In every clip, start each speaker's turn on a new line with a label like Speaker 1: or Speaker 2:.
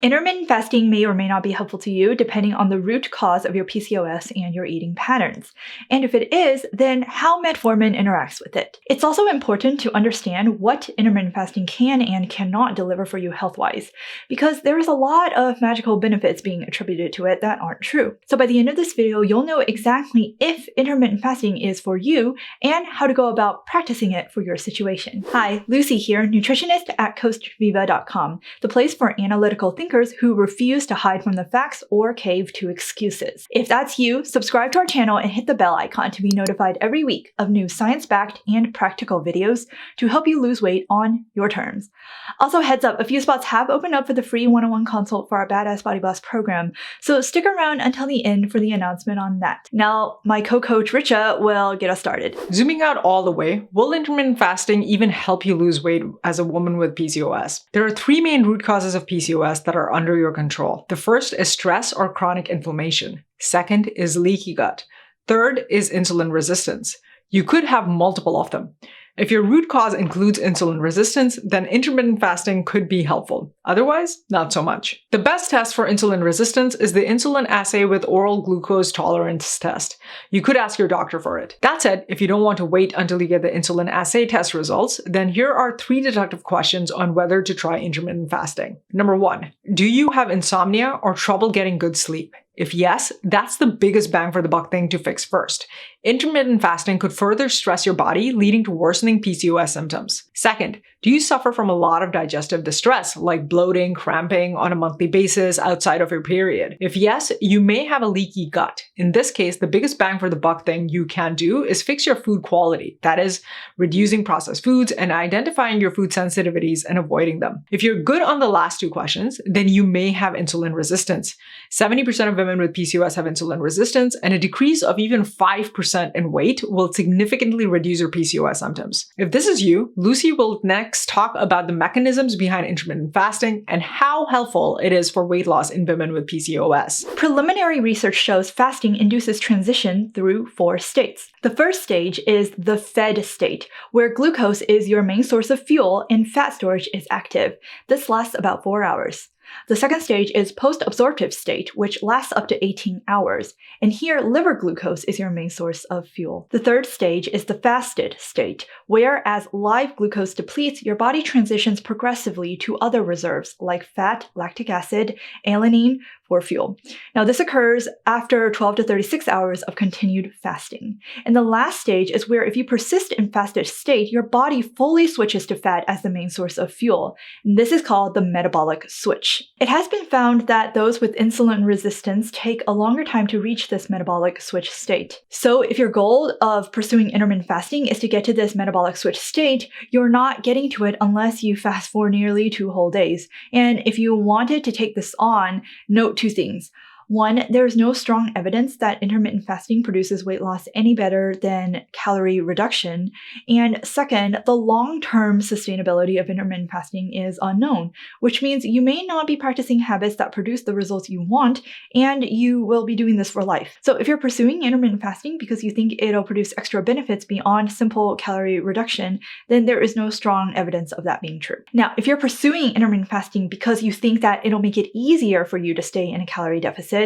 Speaker 1: Intermittent fasting may or may not be helpful to you depending on the root cause of your PCOS and your eating patterns. And if it is, then how metformin interacts with it. It's also important to understand what intermittent fasting can and cannot deliver for you health-wise, because there is a lot of magical benefits being attributed to it that aren't true. So by the end of this video, you'll know exactly if intermittent fasting is for you and how to go about practicing it for your situation. Hi, Lucy here, nutritionist at CoastViva.com, the place for analytical thinkers who refuse to hide from the facts or cave to excuses. If that's you, subscribe to our channel and hit the bell icon to be notified every week of new science-backed and practical videos to help you lose weight on your terms. Also, heads up, a few spots have opened up for the free one-on-one consult for our Badass Body Boss program, so stick around until the end for the announcement on that. Now, my co-coach Richa will get us started.
Speaker 2: Zooming out all the way, will intermittent fasting even help you lose weight as a woman with PCOS? There are three main root causes of PCOS that are under your control. The first is stress or chronic inflammation. Second is leaky gut. Third is insulin resistance. You could have multiple of them. If your root cause includes insulin resistance, then intermittent fasting could be helpful. Otherwise, not so much. The best test for insulin resistance is the insulin assay with oral glucose tolerance test. You could ask your doctor for it. That said, if you don't want to wait until you get the insulin assay test results, then here are 3 deductive questions on whether to try intermittent fasting. Number 1, do you have insomnia or trouble getting good sleep? If yes, that's the biggest bang for the buck thing to fix first. Intermittent fasting could further stress your body, leading to worsening PCOS symptoms. Second, do you suffer from a lot of digestive distress, like bloating, cramping on a monthly basis outside of your period? If yes, you may have a leaky gut. In this case, the biggest bang for the buck thing you can do is fix your food quality. That is, reducing processed foods and identifying your food sensitivities and avoiding them. If you're good on the last 2 questions, then you may have insulin resistance. 70% of women with PCOS have insulin resistance, and a decrease of even 5% in weight will significantly reduce your PCOS symptoms. If this is you, Lucy will next talk about the mechanisms behind intermittent fasting and how helpful it is for weight loss in women with PCOS.
Speaker 1: Preliminary research shows fasting induces transition through 4 states. The first stage is the fed state, where glucose is your main source of fuel and fat storage is active. This lasts about 4 hours. The second stage is post-absorptive state, which lasts up to 18 hours, and here liver glucose is your main source of fuel. The third stage is the fasted state, where as live glucose depletes, your body transitions progressively to other reserves like fat, lactic acid, alanine, for fuel. Now, this occurs after 12 to 36 hours of continued fasting. And the last stage is where if you persist in fasted state, your body fully switches to fat as the main source of fuel. And this is called the metabolic switch. It has been found that those with insulin resistance take a longer time to reach this metabolic switch state. So if your goal of pursuing intermittent fasting is to get to this metabolic switch state, you're not getting to it unless you fast for nearly 2 whole days. And if you wanted to take this on, note 2 things. 1, there is no strong evidence that intermittent fasting produces weight loss any better than calorie reduction. And second, the long-term sustainability of intermittent fasting is unknown, which means you may not be practicing habits that produce the results you want, and you will be doing this for life. So if you're pursuing intermittent fasting because you think it'll produce extra benefits beyond simple calorie reduction, then there is no strong evidence of that being true. Now, if you're pursuing intermittent fasting because you think that it'll make it easier for you to stay in a calorie deficit,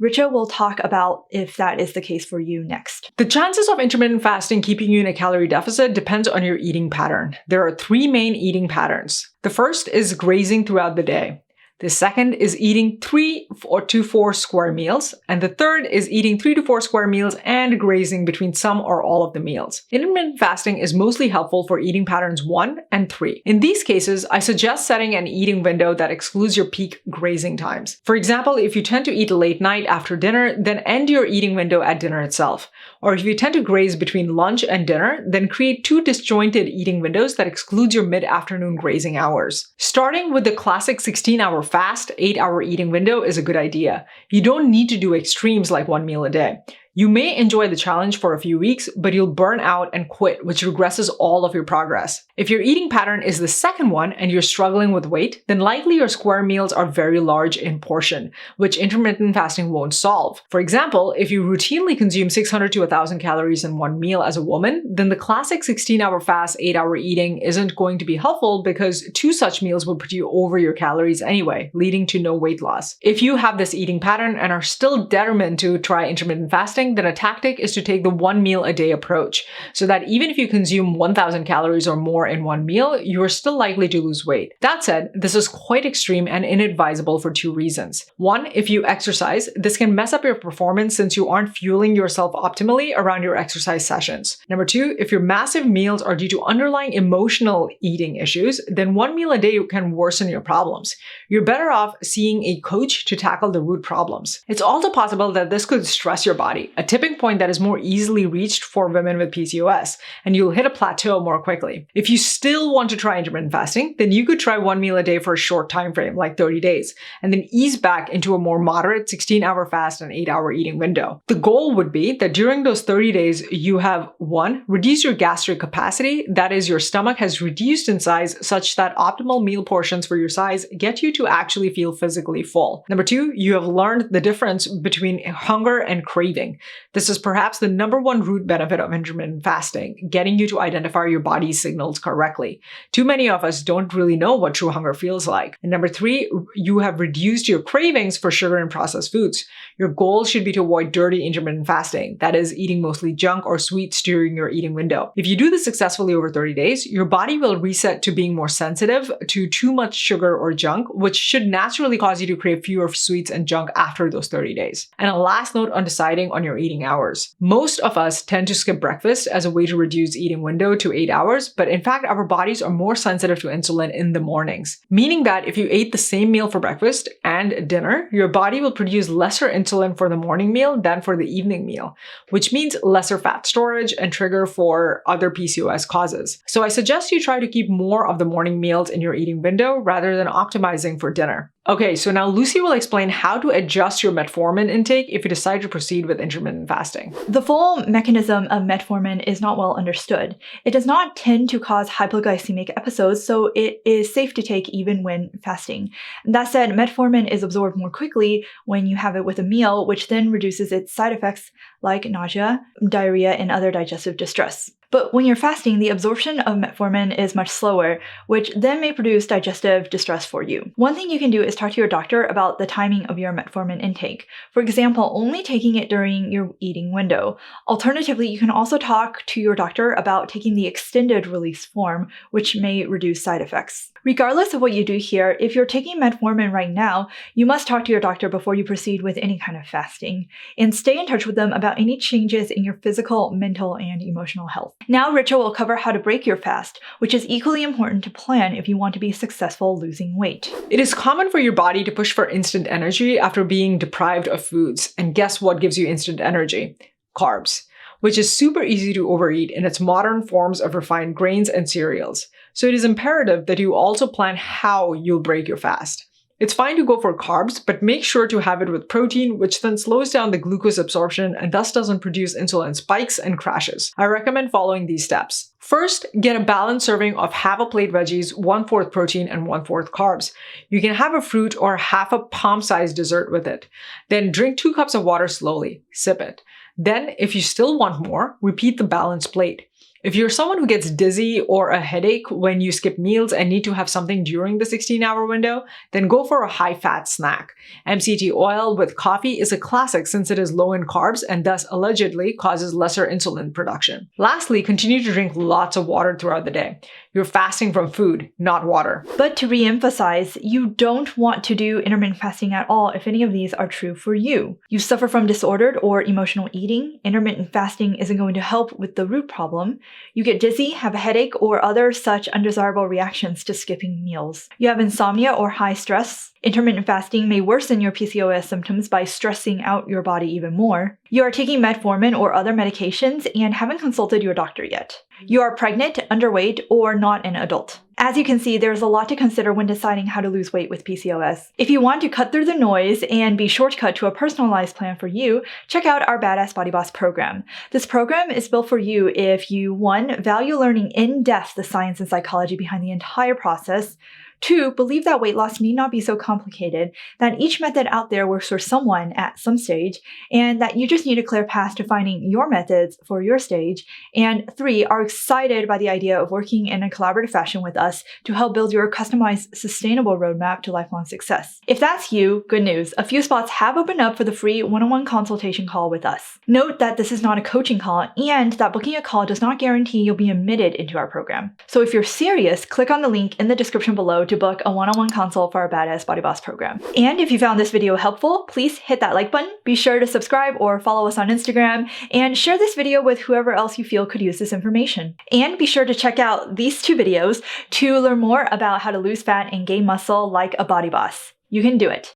Speaker 1: Richa will talk about if that is the case for you next.
Speaker 2: The chances of intermittent fasting keeping you in a calorie deficit depends on your eating pattern. There are 3 main eating patterns. The first is grazing throughout the day. The second is eating 3 to 4 square meals, and the third is eating 3 to 4 square meals and grazing between some or all of the meals. Intermittent fasting is mostly helpful for eating patterns 1 and 3. In these cases, I suggest setting an eating window that excludes your peak grazing times. For example, if you tend to eat late night after dinner, then end your eating window at dinner itself. Or if you tend to graze between lunch and dinner, then create 2 disjointed eating windows that excludes your mid-afternoon grazing hours. Starting with the classic 16-hour fast 8-hour eating window is a good idea. You don't need to do extremes like 1 meal a day. You may enjoy the challenge for a few weeks, but you'll burn out and quit, which regresses all of your progress. If your eating pattern is the second one and you're struggling with weight, then likely your square meals are very large in portion, which intermittent fasting won't solve. For example, if you routinely consume 600 to 1,000 calories in one meal as a woman, then the classic 16-hour fast, 8-hour eating isn't going to be helpful because 2 such meals will put you over your calories anyway, leading to no weight loss. If you have this eating pattern and are still determined to try intermittent fasting, then a tactic is to take the 1 meal a day approach, so that even if you consume 1,000 calories or more in one meal, you are still likely to lose weight. That said, this is quite extreme and inadvisable for 2 reasons. 1, if you exercise, this can mess up your performance since you aren't fueling yourself optimally around your exercise sessions. Number 2, if your massive meals are due to underlying emotional eating issues, then 1 meal a day can worsen your problems. You're better off seeing a coach to tackle the root problems. It's also possible that this could stress your body, a tipping point that is more easily reached for women with PCOS, and you'll hit a plateau more quickly. If you still want to try intermittent fasting, then you could try 1 meal a day for a short time frame, like 30 days, and then ease back into a more moderate 16-hour fast and 8-hour eating window. The goal would be that during those 30 days, you have 1, reduce your gastric capacity, that is, your stomach has reduced in size such that optimal meal portions for your size get you to actually feel physically full. Number 2, you have learned the difference between hunger and craving. This is perhaps the #1 root benefit of intermittent fasting, getting you to identify your body's signals correctly. Too many of us don't really know what true hunger feels like. And number 3, you have reduced your cravings for sugar and processed foods. Your goal should be to avoid dirty intermittent fasting, that is, eating mostly junk or sweets during your eating window. If you do this successfully over 30 days, your body will reset to being more sensitive to too much sugar or junk, which should naturally cause you to crave fewer sweets and junk after those 30 days. And a last note on deciding on your eating hours. Most of us tend to skip breakfast as a way to reduce eating window to 8 hours, but in fact, our bodies are more sensitive to insulin in the mornings, meaning that if you ate the same meal for breakfast and dinner, your body will produce lesser insulin for the morning meal than for the evening meal, which means lesser fat storage and trigger for other PCOS causes. So I suggest you try to keep more of the morning meals in your eating window rather than optimizing for dinner. Okay, so now Lucy will explain how to adjust your metformin intake if you decide to proceed with intermittent fasting.
Speaker 1: The full mechanism of metformin is not well understood. It does not tend to cause hypoglycemic episodes, so it is safe to take even when fasting. That said, metformin is absorbed more quickly when you have it with a meal, which then reduces its side effects like nausea, diarrhea, and other digestive distress. But when you're fasting, the absorption of metformin is much slower, which then may produce digestive distress for you. One thing you can do is talk to your doctor about the timing of your metformin intake. For example, only taking it during your eating window. Alternatively, you can also talk to your doctor about taking the extended release form, which may reduce side effects. Regardless of what you do here, if you're taking metformin right now, you must talk to your doctor before you proceed with any kind of fasting, and stay in touch with them about any changes in your physical, mental, and emotional health. Now, Richa will cover how to break your fast, which is equally important to plan if you want to be successful losing weight.
Speaker 2: It is common for your body to push for instant energy after being deprived of foods. And guess what gives you instant energy? Carbs, which is super easy to overeat in its modern forms of refined grains and cereals. So it is imperative that you also plan how you'll break your fast. It's fine to go for carbs, but make sure to have it with protein, which then slows down the glucose absorption and thus doesn't produce insulin spikes and crashes. I recommend following these steps. First, get a balanced serving of half a plate veggies, 1/4 protein, and 1/4 carbs. You can have a fruit or half a palm-sized dessert with it. Then drink 2 cups of water slowly. Sip it. Then, if you still want more, repeat the balanced plate. If you're someone who gets dizzy or a headache when you skip meals and need to have something during the 16-hour window, then go for a high-fat snack. MCT oil with coffee is a classic since it is low in carbs and thus allegedly causes lesser insulin production. Lastly, continue to drink lots of water throughout the day. You're fasting from food, not water.
Speaker 1: But to re-emphasize, you don't want to do intermittent fasting at all if any of these are true for you. You suffer from disordered or emotional eating, intermittent fasting isn't going to help with the root problem. You get dizzy, have a headache, or other such undesirable reactions to skipping meals. You have insomnia or high stress. Intermittent fasting may worsen your PCOS symptoms by stressing out your body even more. You are taking metformin or other medications and haven't consulted your doctor yet. You are pregnant, underweight, or not an adult. As you can see, there's a lot to consider when deciding how to lose weight with PCOS. If you want to cut through the noise and be shortcut to a personalized plan for you, check out our Badass Body Boss program. This program is built for you if you 1. Value learning in depth the science and psychology behind the entire process, 2. Believe that weight loss need not be so complicated, that each method out there works for someone at some stage, and that you just need a clear path to finding your methods for your stage, and 3. Are excited by the idea of working in a collaborative fashion with us to help build your customized, sustainable roadmap to lifelong success. If that's you, good news. A few spots have opened up for the free one-on-one consultation call with us. Note that this is not a coaching call and that booking a call does not guarantee you'll be admitted into our program. So if you're serious, click on the link in the description below to book a one-on-one consult for our Badass Body Boss program. And if you found this video helpful, please hit that like button, be sure to subscribe or follow us on Instagram, and share this video with whoever else you feel could use this information. And be sure to check out these 2 videos to learn more about how to lose fat and gain muscle like a body boss. You can do it.